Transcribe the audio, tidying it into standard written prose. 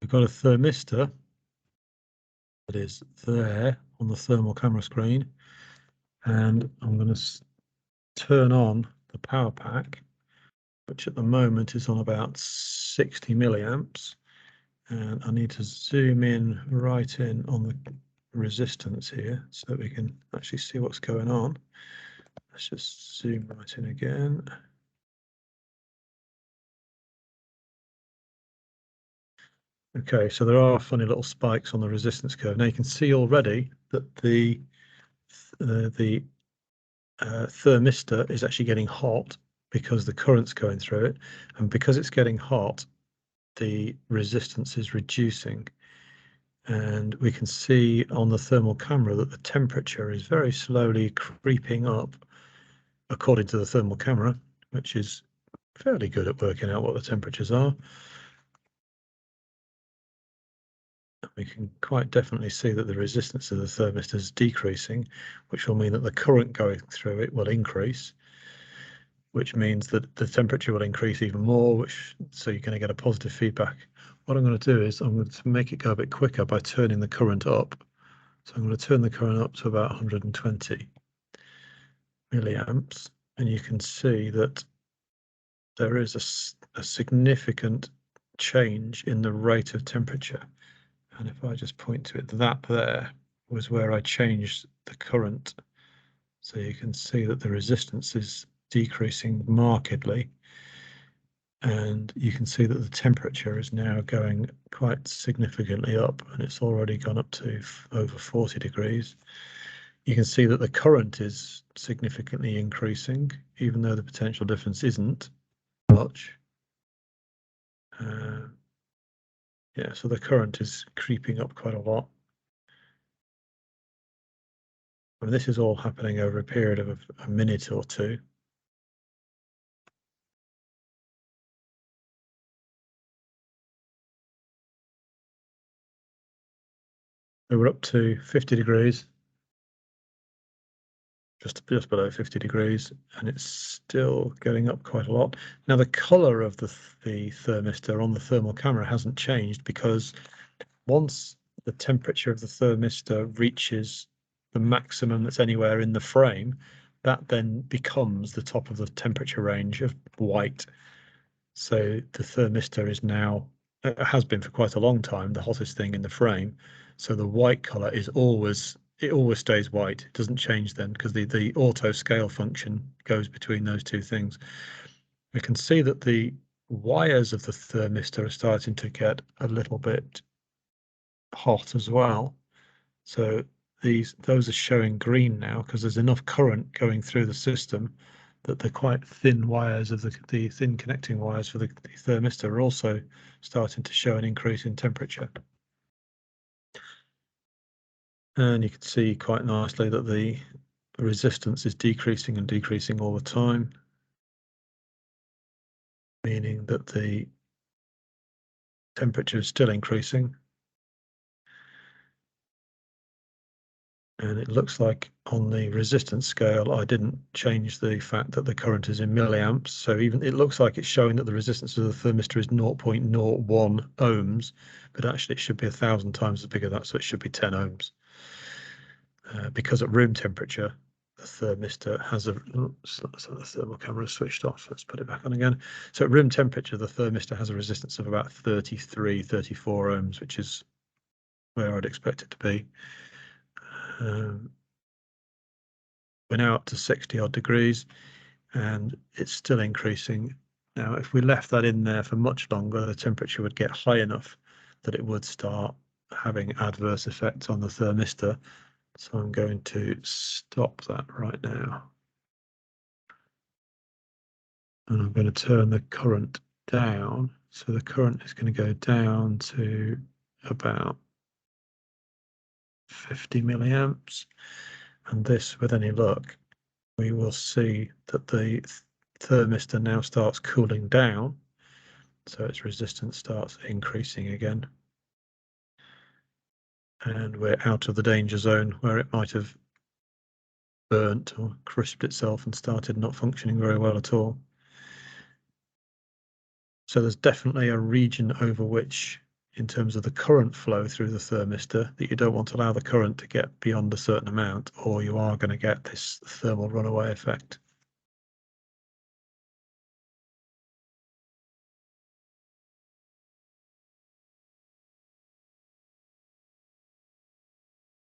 we've got a thermistor that is there on the thermal camera screen, and I'm going to turn on the power pack, which at the moment is on about 60 milliamps, and I need to zoom in right in on the resistance here so that we can actually see what's going on. Let's just zoom right in again. Okay, so there are funny little spikes on the resistance curve. Now you can see already that the thermistor is actually getting hot because the current's going through it, and because it's getting hot, the resistance is reducing. And we can see on the thermal camera that the temperature is very slowly creeping up according to the thermal camera, which is fairly good at working out what the temperatures are. We can quite definitely see that the resistance of the thermistor is decreasing, which will mean that the current going through it will increase, which means that the temperature will increase even more, so you're going to get a positive feedback. What I'm going to do is I'm going to make it go a bit quicker by turning the current up. So I'm going to turn the current up to about 120 milliamps, and you can see that there is a significant change in the rate of temperature. And if I just point to it, that there was where I changed the current. So you can see that the resistance is decreasing markedly, and you can see that the temperature is now going quite significantly up, and it's already gone up to over 40 degrees. You can see that the current is significantly increasing, even though the potential difference isn't much. Yeah, so the current is creeping up quite a lot. And this is all happening over a period of a minute or two. So we're up to 50 degrees, just below 50 degrees, and it's still going up quite a lot. Now the color of the thermistor on the thermal camera hasn't changed, because once the temperature of the thermistor reaches the maximum that's anywhere in the frame, that then becomes the top of the temperature range of white. So the thermistor is now, it has been for quite a long time, the hottest thing in the frame. So the white color is always, it always stays white. It doesn't change then, because the auto scale function goes between those two things. We can see that the wires of the thermistor are starting to get a little bit hot as well. So those are showing green now, because there's enough current going through the system that the quite thin wires of the thin connecting wires for the thermistor are also starting to show an increase in temperature. And you can see quite nicely that the resistance is decreasing and decreasing all the time, meaning that the temperature is still increasing. And it looks like on the resistance scale, I didn't change the fact that the current is in milliamps. So even it looks like it's showing that the resistance of the thermistor is 0.01 ohms, but actually it should be 1,000 times as big as that. So it should be 10 ohms. Because at room temperature, the thermistor has a, so the thermal camera is switched off. Let's put it back on again. So at room temperature, the thermistor has a resistance of about 33, 34 ohms, which is where I'd expect it to be. We're now up to 60 odd degrees, and it's still increasing. Now, if we left that in there for much longer, the temperature would get high enough that it would start having adverse effects on the thermistor. So I'm going to stop that right now. And I'm going to turn the current down. So the current is going to go down to about 50 milliamps. And this, with any luck, we will see that the thermistor now starts cooling down, so its resistance starts increasing again, and we're out of the danger zone where it might have burnt or crisped itself and started not functioning very well at all. So there's definitely a region over which in terms of the current flow through the thermistor, that you don't want to allow the current to get beyond a certain amount, or you are going to get this thermal runaway effect.